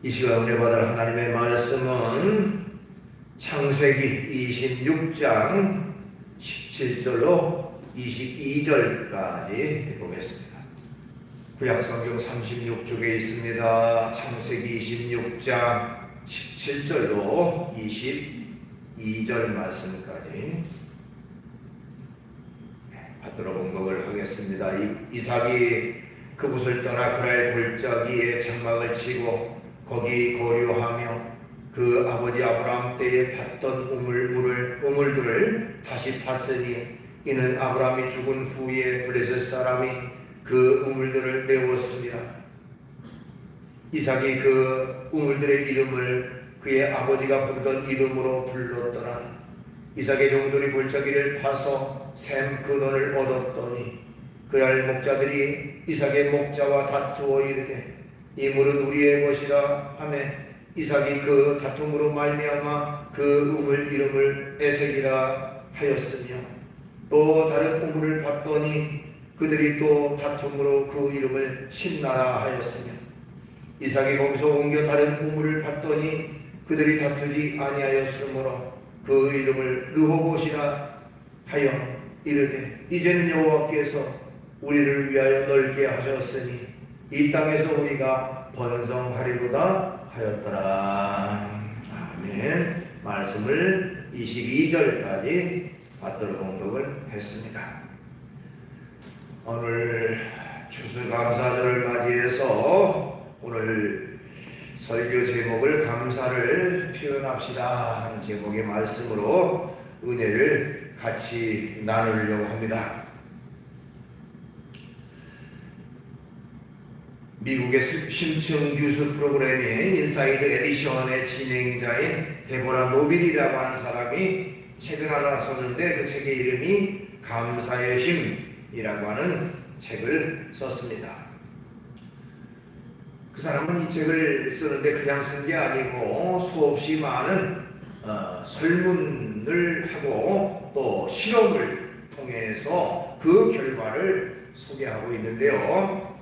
이 시간 은혜 받을 하나님의 말씀은 창세기 26장 17절로 22절까지 보겠습니다. 구약성경 36쪽에 있습니다. 창세기 26장 17절로 22절 말씀까지 받들어 봉독을 하겠습니다. 이삭이 그곳을 떠나 그랄 골짜기에 장막을 치고 거기 거류하며 그 아버지 아브라함 때에 팠던 우물들을 다시 팠으니 이는 아브라함이 죽은 후에 블레셋 사람이 그 우물들을 메웠습니다. 이삭이 그 우물들의 이름을 그의 아버지가 부르던 이름으로 불렀더라. 이삭의 종들이 골짜기를 파서 샘 근원을 얻었더니 그날 목자들이 이삭의 목자와 다투어 이르되 이 물은 우리의 것이라 하며 이삭이 그 다툼으로 말미암아 그 우물 이름을 에색이라 하였으며 또 다른 우물을 봤더니 그들이 또 다툼으로 그 이름을 신나라 하였으며 이삭이 거기서 옮겨 다른 우물을 봤더니 그들이 다투지 아니하였으므로 그 이름을 르호봇이라 하여 이르되 이제는 여호와께서 우리를 위하여 넓게 하셨으니 이 땅에서 우리가 번성하리로다 하였더라. 아멘. 말씀을 22절까지 받들어 봉독을 했습니다. 오늘 추수감사절을 맞이해서 오늘 설교 제목을 감사를 표현합시다 하는 제목의 말씀으로 은혜를 같이 나누려고 합니다. 미국의 심층 뉴스 프로그램인 인사이드 에디션의 진행자인 데보라 노빌이라고 하는 사람이 책을 하나 썼는데 그 책의 이름이 감사의 힘이라고 하는 책을 썼습니다. 그 사람은 이 책을 쓰는데 그냥 쓴 게 아니고 수없이 많은 설문을 하고 또 실험을 통해서 그 결과를 소개하고 있는데요.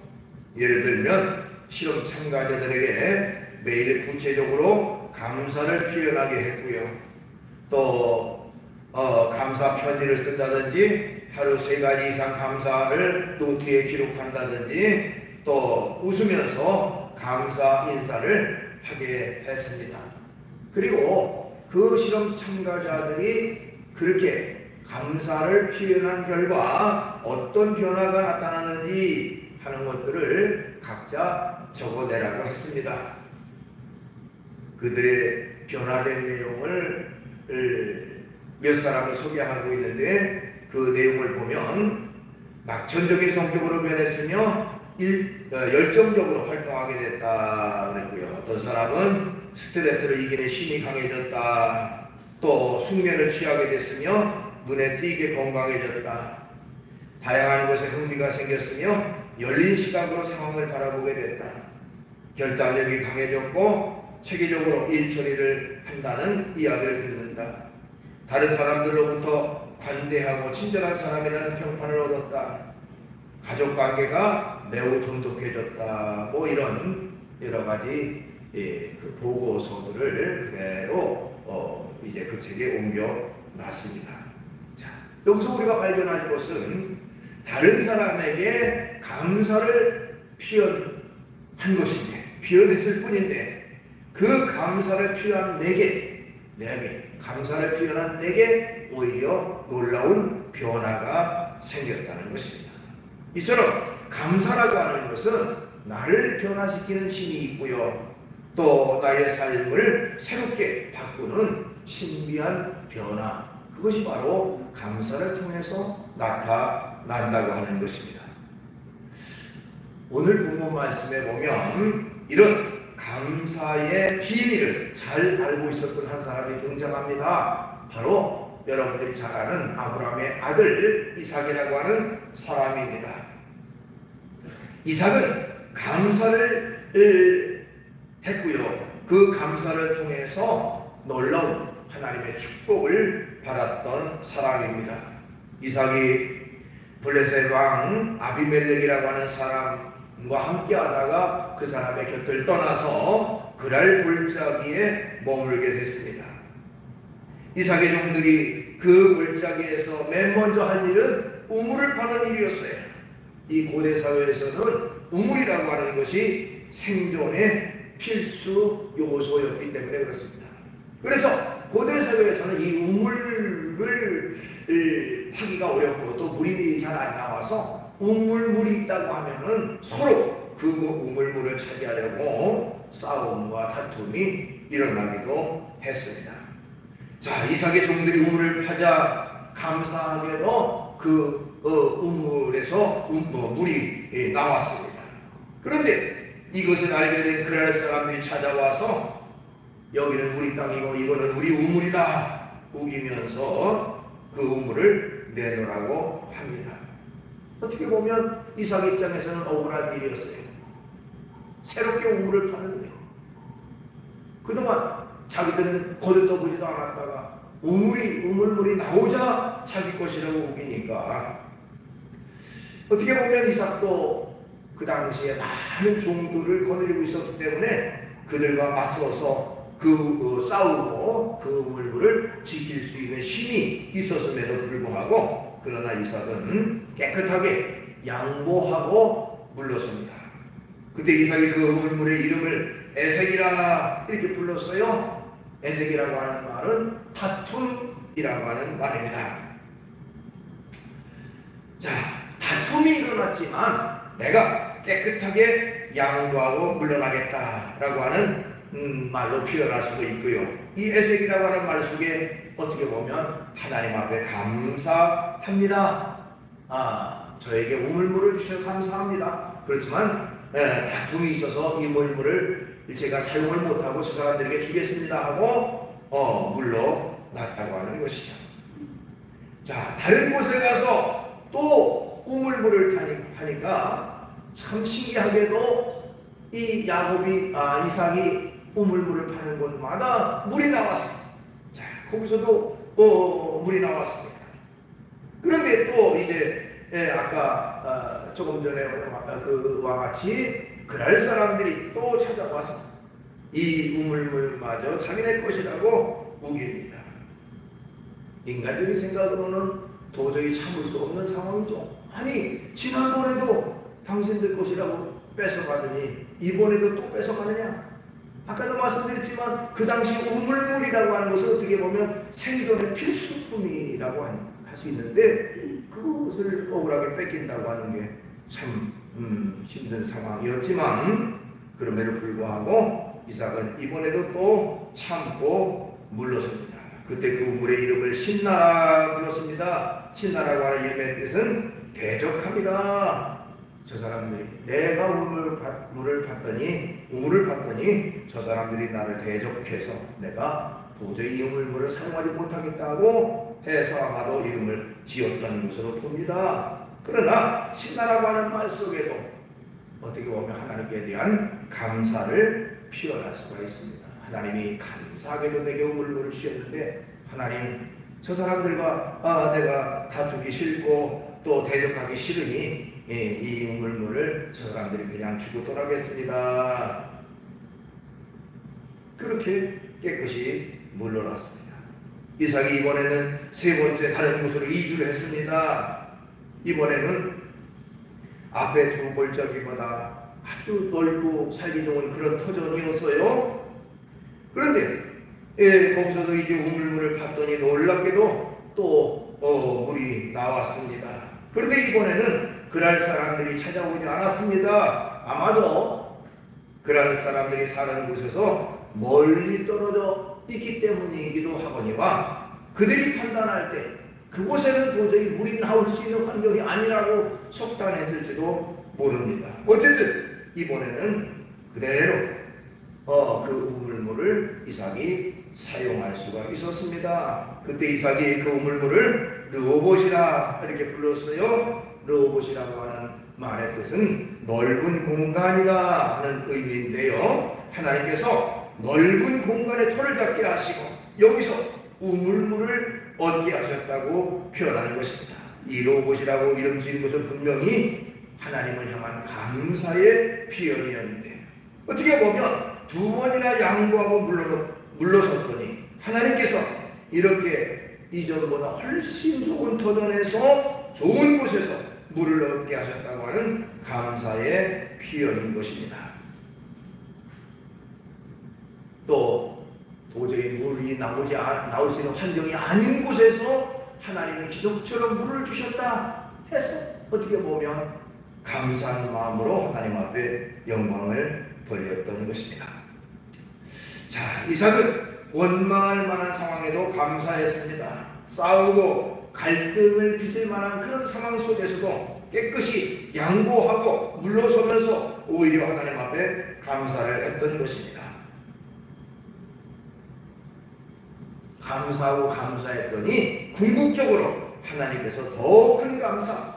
예를 들면 실험 참가자들에게 매일 구체적으로 감사를 표현하게 했고요. 또 감사 편지를 쓴다든지 하루 3가지 이상 감사를 노트에 기록한다든지 또 웃으면서 감사 인사를 하게 했습니다. 그리고 그 실험 참가자들이 그렇게 감사를 표현한 결과 어떤 변화가 나타나는지 하는 것들을 각자 적어내라고 했습니다. 그들의 변화된 내용을 몇 사람을 소개하고 있는데 그 내용을 보면 낙천적인 성격으로 변했으며 열정적으로 활동하게 됐다 그랬고요. 어떤 사람은 스트레스를 이기는 힘이 강해졌다. 또 숙면을 취하게 됐으며 눈에 띄게 건강해졌다. 다양한 것에 흥미가 생겼으며 열린 시각으로 상황을 바라보게 됐다. 결단력이 강해졌고 체계적으로 일 처리를 한다는 이야기를 듣는다. 다른 사람들로부터 관대하고 친절한 사람이라는 평판을 얻었다. 가족관계가 매우 돈독해졌다. 뭐 이런 여러 가지 그 보고서들을 그대로 이제 그 책에 옮겨 놨습니다. 자, 여기서 우리가 발견할 것은 다른 사람에게 감사를 표현한 것인데, 표현했을 뿐인데, 그 감사를 표현한 내게 감사를 표현한 내게 오히려 놀라운 변화가 생겼다는 것입니다. 이처럼 감사라고 하는 것은 나를 변화시키는 힘이 있고요. 또 나의 삶을 새롭게 바꾸는 신비한 변화, 그것이 바로 감사를 통해서 나타난다고 하는 것입니다. 오늘 본문 말씀에 보면 이런 감사의 비밀을 잘 알고 있었던 한 사람이 등장합니다. 바로 여러분들이 잘 아는 아브라함의 아들 이삭이라고 하는 사람입니다. 이삭은 감사를 했고요. 그 감사를 통해서 놀라운 하나님의 축복을 받았던 사람입니다. 이삭이 블레셋 왕 아비멜렉이라고 하는 사람과 함께 하다가 그 사람의 곁을 떠나서 그랄 골짜기에 머물게 됐습니다. 이삭의 종들이 그 골짜기에서 맨 먼저 할 일은 우물을 파는 일이었어요. 이 고대 사회에서는 우물이라고 하는 것이 생존의 필수 요소였기 때문에 그렇습니다. 그래서 고대 사회에서는 이 우물을 파기가 어렵고 또 물이 잘 안 나와서 우물물이 있다고 하면은 서로 그 우물물을 차지하려고 싸움과 다툼이 일어나기도 했습니다. 자, 이삭의 종들이 우물을 파자 감사하게도 그 우물에서 물이 나왔습니다. 그런데 이것을 알게 된 그랄 사람들이 찾아와서 여기는 우리 땅이고 이거는 우리 우물이다 우기면서 그 우물을 내놓으라고 합니다. 어떻게 보면 이삭 입장에서는 억울한 일이었어요. 새롭게 우물을 파는데 그동안 자기들은 거들떠보지도 않았다가 우물물이 나오자 자기 것이라고 우기니까 어떻게 보면 이삭도 그 당시에 많은 종들을 거느리고 있었기 때문에 그들과 맞서서 싸우고 그 우물물을 지킬 수 있는 힘이 있었음에도 불구하고 그러나 이삭은 깨끗하게 양보하고 물렀습니다. 그때 이삭이 그 우물물의 이름을 에색이라 이렇게 불렀어요. 에색이라고 하는 말은 다툼이라고 하는 말입니다. 자, 다툼이 일어났지만 내가 깨끗하게 양보하고 물러나겠다라고 하는 말로 표현할 수도 있고요. 이 에색이라고 하는 말 속에 어떻게 보면 하나님 앞에 감사합니다. 저에게 우물물을 주셔서 감사합니다. 그렇지만 다툼이 있어서 이 물물을 제가 사용을 못하고 저 사람들에게 주겠습니다 하고 물러났다고 하는 것이죠. 자, 다른 곳에 가서 또 우물물을 파니까 참 신기하게도 이 이삭이 우물물을 파는 곳마다 물이 나왔습니다. 자, 거기서도 물이 나왔습니다. 그런데 또 이제 아까 조금 전에 그와 같이 그랄 사람들이 또 찾아와서 이 우물물마저 자기네 것이라고 우깁니다. 인간적인 생각으로는 도저히 참을 수 없는 상황이죠. 아니, 지난번에도 당신들 것이라고 뺏어가더니 이번에도 또 뺏어가느냐? 아까도 말씀드렸지만 그 당시 우물물이라고 하는 것은 어떻게 보면 생존의 필수품이라고 할 수 있는데 그것을 억울하게 뺏긴다고 하는 게 참 힘든 상황이었지만 그럼에도 불구하고 이삭은 이번에도 또 참고 물러섭니다. 그때 그 우물의 이름을 신나라 불렀습니다. 신나라고 하는 이름의 뜻은 대적합니다. 저 사람들이 내가 우물을 봤더니 저 사람들이 나를 대적해서 내가 도저히 이 우물물을 사용하지 못하겠다고 해서 아마도 이름을 지었던 것으로 봅니다. 그러나 신나라고 하는 말 속에도 어떻게 보면 하나님께 대한 감사를 표현할 수가 있습니다. 하나님이 감사하게도 내게 우물물을 주셨는데 하나님 저 사람들과 내가 다투기 싫고 또 대적하기 싫으니 이 우물물을 저 사람들이 그냥 주고 떠나겠습니다. 그렇게 깨끗이 물러났습니다. 이삭이 이번에는 세 번째 다른 곳으로 이주를 했습니다. 이번에는 앞에 두 골짜기보다 아주 넓고 살기 좋은 그런 터전이었어요. 그런데 거기서도 이제 우물물을 봤더니 놀랍게도 또 물이 나왔습니다. 그런데 이번에는 그랄 사람들이 찾아오지 않았습니다. 아마도 그랄 사람들이 사는 곳에서 멀리 떨어져 있기 때문이기도 하거니와 그들이 판단할 때 그곳에는 도저히 물이 나올 수 있는 환경이 아니라고 속단했을지도 모릅니다. 어쨌든 이번에는 그대로 그 우물물을 이삭이 사용할 수가 있었습니다. 그때 이삭이 그 우물물을 르호봇이라 이렇게 불렀어요. 르호봇이라고 하는 말의 뜻은 넓은 공간이다 하는 의미인데요. 하나님께서 넓은 공간에 터를 잡게 하시고 여기서 우물물을 얻게 하셨다고 표현한 것입니다. 이 르호봇이라고 이름 지은 것은 분명히 하나님을 향한 감사의 표현이었는데 어떻게 보면 두 번이나 양보하고 물러섰더니 하나님께서 이렇게 이전보다 훨씬 좋은 터전에서 좋은 곳에서 물을 얻게 하셨다고 하는 감사의 표현인 것입니다. 또 도저히 물이 나올 수 있는 환경이 아닌 곳에서 하나님이 기적처럼 물을 주셨다 해서 어떻게 보면 감사한 마음으로 하나님 앞에 영광을 돌렸던 것입니다. 자, 이삭은 원망할 만한 상황에도 감사했습니다. 싸우고 갈등을 빚을 만한 그런 상황 속에서도 깨끗이 양보하고 물러서면서 오히려 하나님 앞에 감사를 했던 것입니다. 감사하고 감사했더니 궁극적으로 하나님께서 더 큰 감사,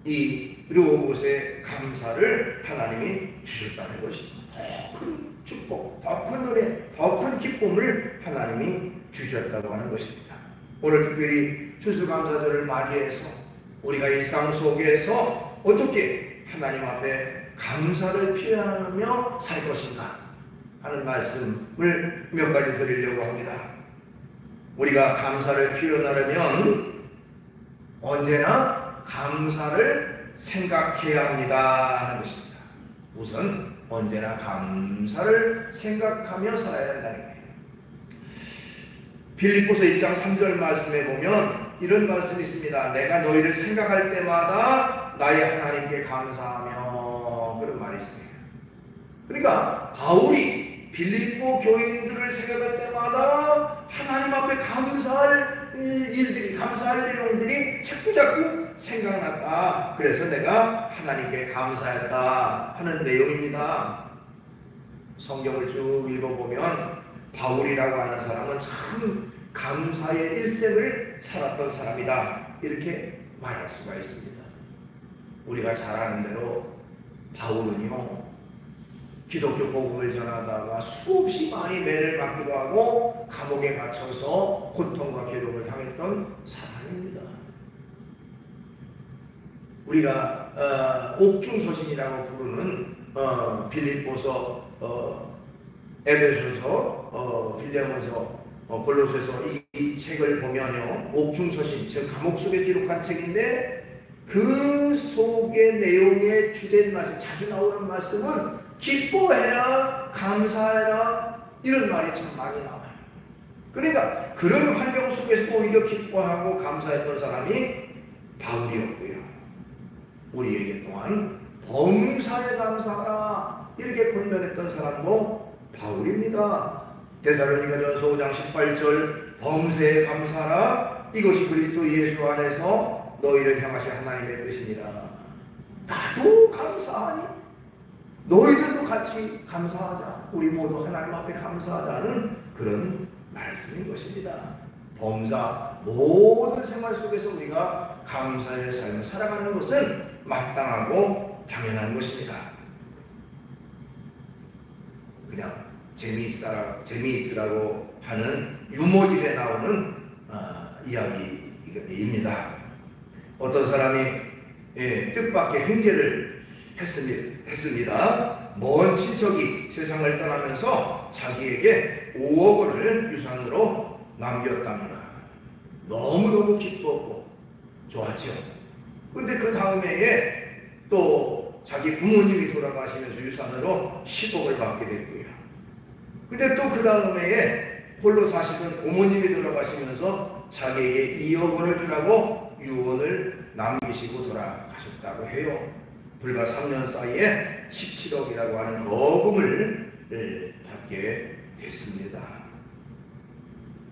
이 르호봇의 감사를 하나님이 주셨다는 것입니다. 더 큰 축복, 더 큰 은혜, 더 큰 기쁨을 하나님이 주셨다고 하는 것입니다. 오늘 특별히 추수감사절을 맞이해서 우리가 일상 속에서 어떻게 하나님 앞에 감사를 표현하며 살 것인가 하는 말씀을 몇 가지 드리려고 합니다. 우리가 감사를 표현하려면 언제나 감사를 생각해야 합니다 하는 것입니다. 우선 언제나 감사를 생각하며 살아야 한다는 거예요. 빌립보서 1장 3절 말씀에 보면 이런 말씀이 있습니다. 내가 너희를 생각할 때마다 나의 하나님께 감사하며, 그런 말이 있어요. 그러니까 바울이 빌립보 교인들을 생각할 때마다 하나님 앞에 감사할 일들이, 감사할 내용들이 자꾸자꾸 생각났다. 그래서 내가 하나님께 감사했다 하는 내용입니다. 성경을 쭉 읽어보면 바울이라고 하는 사람은 참 감사의 일생을 살았던 사람이다, 이렇게 말할 수가 있습니다. 우리가 잘 아는 대로 바울은요, 기독교 복음을 전하다가 수없이 많이 매를 맞기도 하고 감옥에 갇혀서 고통과 괴롭을 당했던 사람입니다. 우리가 옥중서신이라고 부르는 빌립보서, 에베소서, 빌레몬서, 골로새서 이 책을 보면요, 옥중서신, 즉 감옥 속에 기록한 책인데 그 속의 내용의 주된 말씀, 자주 나오는 말씀은 기뻐해라, 감사해라, 이런 말이 참 많이 나와요. 그러니까 그런 환경 속에서도 오히려 기뻐하고 감사했던 사람이 바울이었고요. 우리에게 또한 범사에 감사하라, 이렇게 권면했던 사람도 바울입니다. 데살로니가전서 5장 18절 범사에 감사하라, 이것이 그리스도 예수 안에서 너희를 향하신 하나님의 뜻이니라. 나도 감사하니 너희들도 같이 감사하자, 우리 모두 하나님 앞에 감사하자는 그런 말씀인 것입니다. 범사, 모든 생활 속에서 우리가 감사의 삶을 살아가는 것은 마땅하고 당연한 것입니다. 그냥 재미있으라고 하는 유머집에 나오는 이야기입니다. 어떤 사람이 뜻밖의 횡재를 했습니다. 먼 친척이 세상을 떠나면서 자기에게 5억 원을 유산으로 남겼답니다. 너무너무 기뻤고 좋았죠. 근데 그 다음 해에 또 자기 부모님이 돌아가시면서 유산으로 10억을 받게 됐고요. 근데 또 그 다음 해에 홀로 사시던 고모님이 돌아가시면서 자기에게 2억 원을 주라고 유언을 남기시고 돌아가셨다고 해요. 불과 3년 사이에 17억이라고 하는 거금을 받게 됐습니다.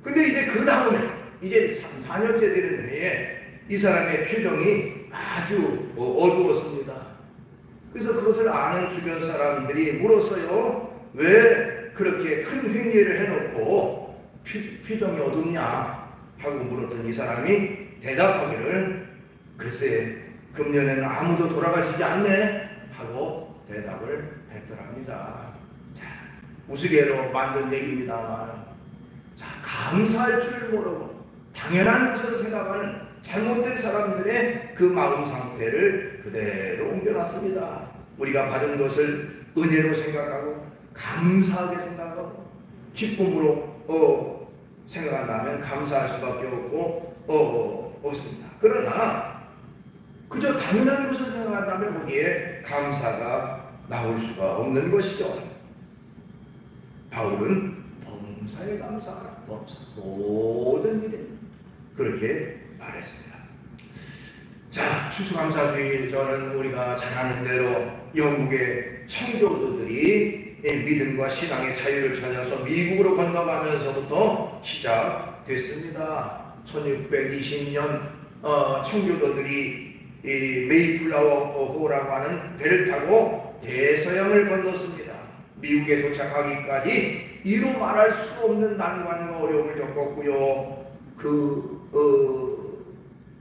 근데 이제 그 다음에 이제 4년째 되는 해에 이 사람의 표정이 아주 어두웠습니다. 그래서 그것을 아는 주변 사람들이 물었어요. 왜 그렇게 큰 횡예를 해놓고 표정이 어둡냐 하고 물었더니 이 사람이 대답하기를, 글쎄 금년에는 아무도 돌아가시지 않네 하고 대답을 했더랍니다. 자, 우스개로 만든 얘기입니다만, 자, 감사할 줄 모르고 당연한 것으로 생각하는 잘못된 사람들의 그 마음 상태를 그대로 옮겨놨습니다. 우리가 받은 것을 은혜로 생각하고 감사하게 생각하고 기쁨으로 생각한다면 감사할 수밖에 없습니다. 그러나 그저 당연한 것을 생각한다면 거기에 감사가 나올 수가 없는 것이죠. 바울은 범사에 감사하라. 범사. 모든 일에 그렇게 말했습니다. 자, 추수감사주의, 저는 우리가 잘 아는 대로 영국의 청교도들이 믿음과 신앙의 자유를 찾아서 미국으로 건너가면서부터 시작됐습니다. 1620년 청교도들이 메이플라워 호라고 하는 배를 타고 대서양을 건넜습니다. 미국에 도착하기까지 이루 말할 수 없는 난관과 어려움을 겪었고요.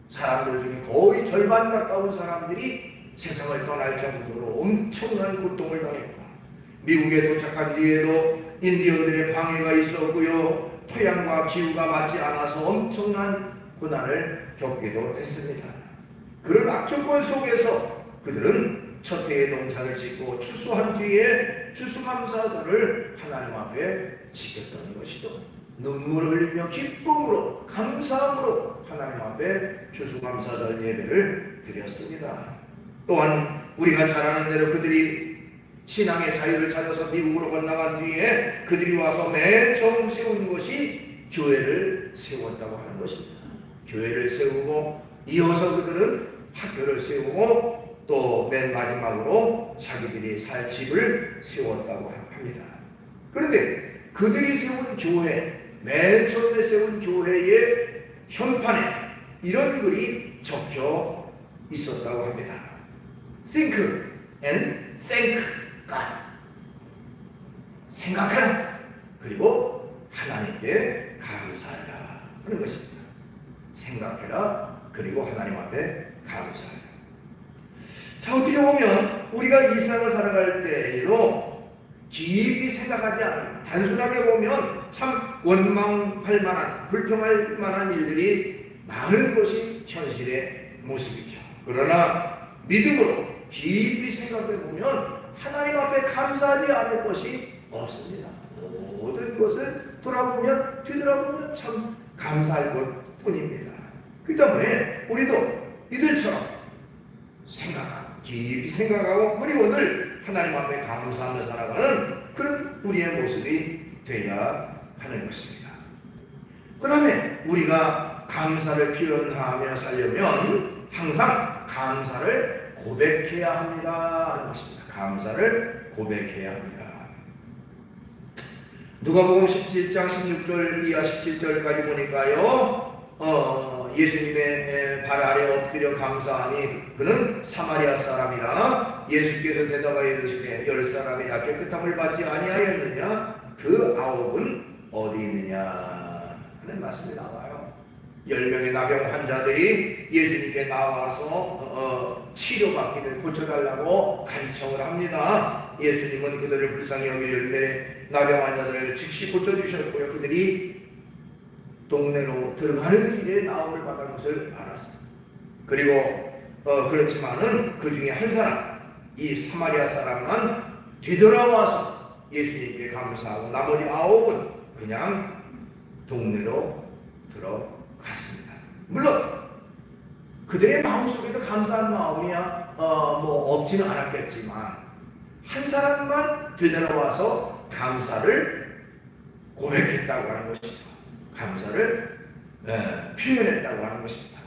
사람들 중에 거의 절반 가까운 사람들이 세상을 떠날 정도로 엄청난 고통을 당했고, 미국에 도착한 뒤에도 인디언들의 방해가 있었고요. 토양과 기후가 맞지 않아서 엄청난 고난을 겪기도 했습니다. 그런 악조건 속에서 그들은 첫 해의 농사를 짓고 추수한 뒤에 추수감사절을 하나님 앞에 지켰던 것이죠. 눈물을 흘리며 기쁨으로 감사함으로 하나님 앞에 추수감사절 예배를 드렸습니다. 또한 우리가 잘 아는 대로 그들이 신앙의 자유를 찾아서 미국으로 건너간 뒤에 그들이 와서 맨 처음 세운 것이 교회를 세웠다고 하는 것입니다. 교회를 세우고 이어서 그들은 학교를 세우고 또 맨 마지막으로 자기들이 살 집을 세웠다고 합니다. 그런데 그들이 세운 교회, 맨 처음에 세운 교회의 현판에 이런 글이 적혀 있었다고 합니다. Think and thank God. 생각하라. 그리고 하나님께 감사하라 하는 것입니다. 생각해라. 그리고 하나님 앞에 감사하라. 자, 어떻게 보면 우리가 이 세상을 살아갈 때에도 깊이 생각하지 않으면, 단순하게 보면 참 원망할 만한, 불평할 만한 일들이 많은 것이 현실의 모습이죠. 그러나 믿음으로 깊이 생각해 보면 하나님 앞에 감사하지 않을 것이 없습니다. 모든 것을 돌아보면, 뒤돌아보면 참 감사할 것뿐입니다. 그 때문에 우리도 이들처럼 깊이 생각하고 그리고 늘 하나님 앞에 감사하며 살아가는 그런 우리의 모습이 되어야 하는 것입니다. 그 다음에 우리가 감사를 표현하며 살려면 항상 감사를 고백해야 합니다 하는 것입니다. 감사를 고백해야 합니다. 누가복음 17장 16절 이하 17절까지 보니까요, 예수님의 발 아래 엎드려 감사하니 그는 사마리아 사람이라. 예수께서 대답하여 이르시되 10사람이나 깨끗함을 받지 아니하였느냐? 그 9은 어디 있느냐? 하는 말씀이 나와요. 10명의 나병 환자들이 예수님께 나와서 치료받기를 고쳐달라고 간청을 합니다. 예수님은 그들을 불쌍히 여겨 10명의 나병 환자들을 즉시 고쳐주셨고요. 그들이 동네로 들어가는 길에 나음을 받은 것을 알았습니다. 그리고 그렇지만은 그 중에 한 사람, 이 사마리아 사람만 되돌아와서 예수님께 감사하고 나머지 9은 그냥 동네로 들어갔습니다. 물론 그들의 마음속에도 감사한 마음이야 없지는 않았겠지만 한 사람만 되돌아와서 감사를 고백했다고 하는 것이죠. 감사를 표현했다고 하는 것입니다.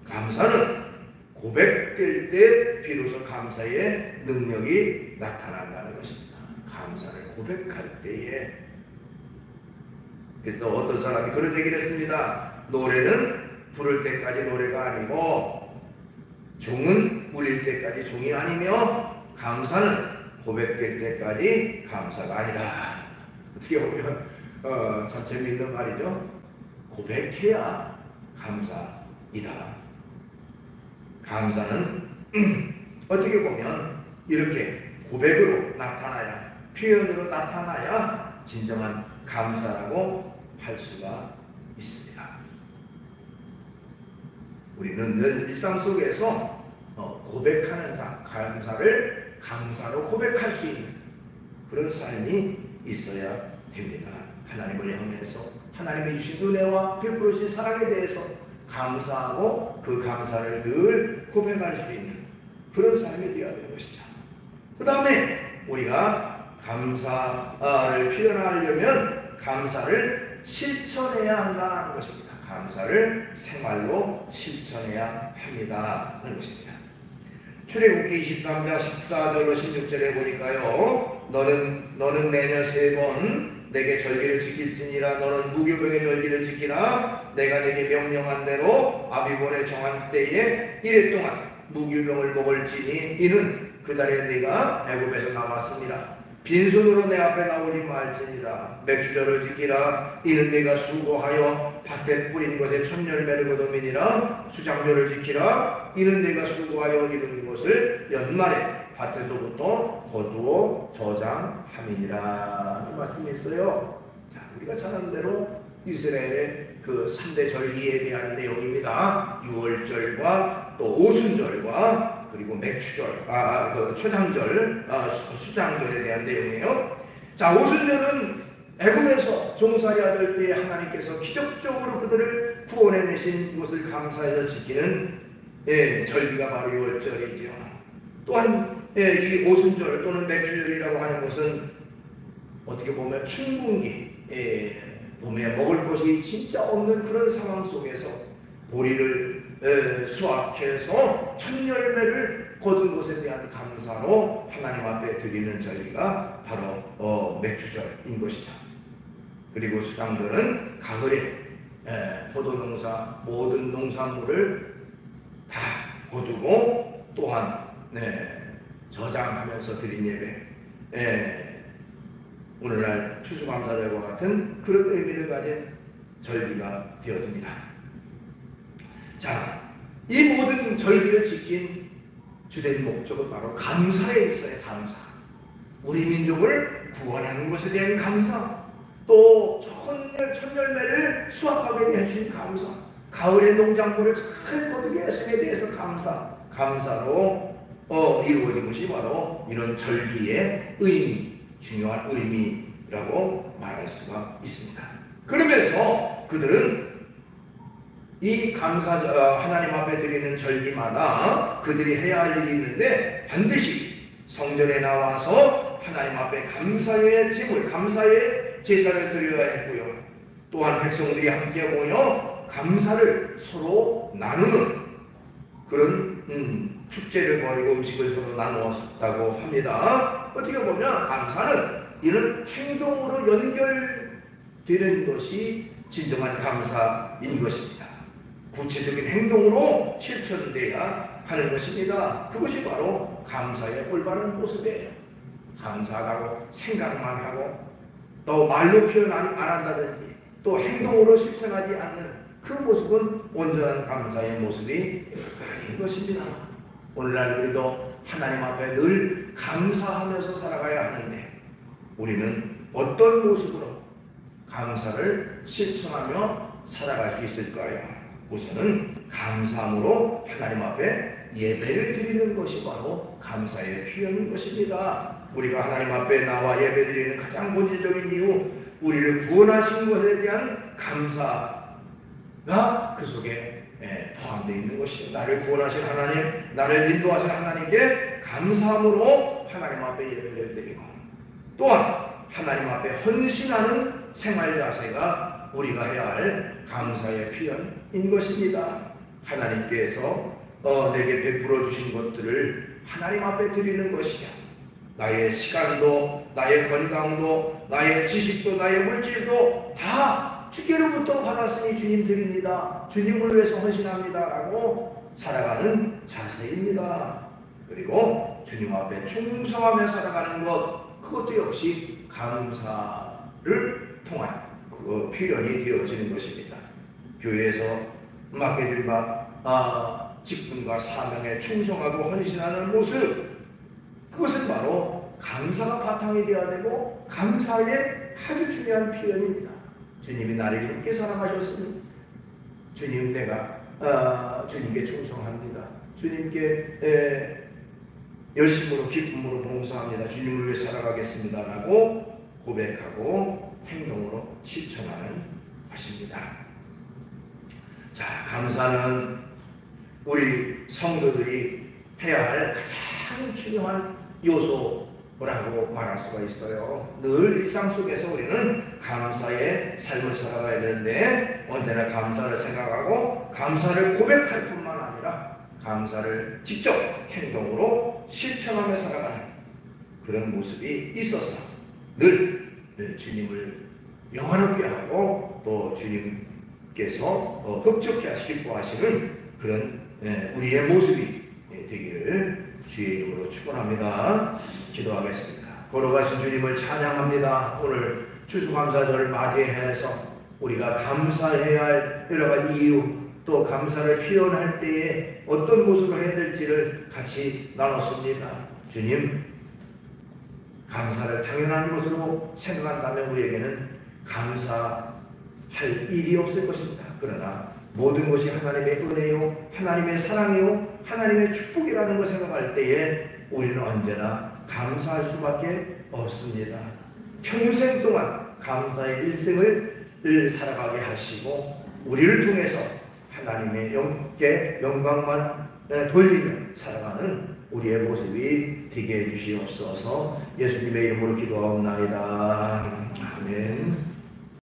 감사는 고백될 때 비로소 감사의 능력이 나타난다는 것입니다. 감사를 고백할 때에. 그래서 어떤 사람이 그런 얘기를 했습니다. 노래는 부를 때까지 노래가 아니고 종은 울릴 때까지 종이 아니며 감사는 고백될 때까지 감사가 아니라. 어떻게 보면 참 재미있는 말이죠. 고백해야 감사이다. 감사는 어떻게 보면 이렇게 고백으로 나타나야, 표현으로 나타나야 진정한 감사라고 할 수가 있습니다. 우리는 늘 일상 속에서 고백하는 삶, 감사를 감사로 고백할 수 있는 그런 삶이 있어야 됩니다. 하나님을 향해서 하나님이 주신 은혜와 베풀어 주신 사랑에 대해서 감사하고 그 감사를 늘 고백할 수 있는 그런 삶이 되어야 되는 것이죠. 그 다음에 우리가 감사를 표현하려면 감사를 실천해야 한다는 것입니다. 감사를 생활로 실천해야 합니다 하는 것입니다. 출애굽기 23장 14절로 16절에 보니까요, 너는 내년 3번 내게 절기를 지킬지니라. 너는 무교병의 절기를 지키라. 내가 내게 명령한 대로 아비본에 정한 때에 1일 동안 무교병을 먹을지니 이는 그 달에 네가 애굽에서 나왔습니다. 빈손으로 내 앞에 나오지 말지니라. 맥주절을 지키라. 이는 네가 수고하여 밭에 뿌린 것에 첫 열매를 거두미니라. 수장절을 지키라. 이는 네가 수고하여 이룬 것을 연말에 밭에서부터 거두어 저장함이니라. 이 말씀이 있어요. 자, 우리가 잘 아는 대로 이스라엘의 그 3대 절기에 대한 내용입니다. 유월절과 또 오순절과 그리고 맥추절, 그 초장절, 수장절에 대한 내용이에요. 자, 오순절은 애굽에서 종살이 하던 때에 하나님께서 기적적으로 그들을 구원해내신 것을 감사해서 지키는 절기가 바로 유월절이죠. 또한 이 오순절 또는 맥추절이라고 하는 것은 어떻게 보면 춘궁기, 봄에 먹을 것이 진짜 없는 그런 상황 속에서 보리를 수확해서 첫 열매를 거둔 것에 대한 감사로 하나님 앞에 드리는 절기가 바로 맥추절인 것이죠. 그리고 수장절은 가을에 포도농사 모든 농산물을 다 거두고 또한 저장하면서 드린 예배, 오늘날 추수감사절과 같은 그런 의미를 가진 절기가 되어집니다. 자, 이 모든 절기를 지킨 주된 목적은 바로 감사에 있어요. 감사. 우리 민족을 구원하는 것에 대한 감사, 또 첫 열매를 수확하게 해주신 감사, 가을의 농작물을 잘 거두게 하심에 대해서 감사로 이루어진 것이 바로 이런 절기의 의미, 중요한 의미라고 말할 수가 있습니다. 그러면서 그들은 이 하나님 앞에 드리는 절기마다 그들이 해야 할 일이 있는데 반드시 성전에 나와서 하나님 앞에 감사의 제물, 감사의 제사를 드려야 했고요. 또한 백성들이 함께 모여 감사를 서로 나누는 그런 축제를 벌이고 음식을 서로 나누었다고 합니다. 어떻게 보면 감사는 이런 행동으로 연결되는 것이 진정한 감사인 것입니다. 구체적인 행동으로 실천돼야 하는 것입니다. 그것이 바로 감사의 올바른 모습이에요. 감사하다고 생각만 하고 또 말로 표현 안 한다든지 또 행동으로 실천하지 않는 그 모습은 온전한 감사의 모습이 아닌 것입니다. 오늘날 우리도 하나님 앞에 늘 감사하면서 살아가야 하는데 우리는 어떤 모습으로 감사를 실천하며 살아갈 수 있을까요? 우선은 감사함으로 하나님 앞에 예배를 드리는 것이 바로 감사의 표현인 것입니다. 우리가 하나님 앞에 나와 예배 드리는 가장 본질적인 이유, 우리를 구원하신 것에 대한 감사가 그 속에 포함되어 있는 것이죠. 나를 구원하신 하나님, 나를 인도하신 하나님께 감사함으로 하나님 앞에 예배를 드리고, 또한 하나님 앞에 헌신하는 생활 자세가 우리가 해야 할 감사의 표현인 것입니다. 하나님께서 내게 베풀어 주신 것들을 하나님 앞에 드리는 것이죠. 나의 시간도, 나의 건강도, 나의 지식도, 나의 물질도 다 주께로부터 받았으니 주님 드립니다. 주님을 위해서 헌신합니다. 라고 살아가는 자세입니다. 그리고 주님 앞에 충성하며 살아가는 것, 그것도 역시 감사를 통한 그 표현이 되어지는 것입니다. 교회에서 맡겨진 직분과 사명에 충성하고 헌신하는 모습, 그것은 바로 감사가 바탕이 되어야 되고 감사의 아주 중요한 표현입니다. 주님이 나를 이렇게 사랑하셨으니 주님 내가 주님께 충성합니다. 주님께 열심으로 기쁨으로 봉사합니다. 주님을 위해 살아가겠습니다 라고 고백하고 행동으로 실천하는 것입니다. 자, 감사는 우리 성도들이 해야 할 가장 중요한 요소라고 말할 수가 있어요. 늘 일상 속에서 우리는 감사의 삶을 살아가야 되는데 언제나 감사를 생각하고 감사를 고백할 뿐만 아니라 감사를 직접 행동으로 실천하며 살아가는 그런 모습이 있어서 늘 주님을 영화롭게 하고 또 주님께서 흡족해 하시고 기뻐하시는 그런 우리의 모습이 되기를 주의 이름으로 축원합니다. 기도하겠습니다. 걸어가신 주님을 찬양합니다. 오늘 추수감사절을 맞이해서 우리가 감사해야 할 여러 가지 이유 또 감사를 표현할 때에 어떤 모습을 해야 될지를 같이 나눴습니다. 주님, 감사를 당연한 것으로 생각한다면 우리에게는 감사할 일이 없을 것입니다. 그러나 모든 것이 하나님의 은혜요, 하나님의 사랑이요, 하나님의 축복이라는 것을 생각할 때에 우리는 언제나 감사할 수밖에 없습니다. 평생 동안 감사의 일생을 살아가게 하시고 우리를 통해서 하나님의 영광만 돌리며 살아가는 우리의 모습이 되게 해주시옵소서. 예수님의 이름으로 기도하옵나이다. 아멘.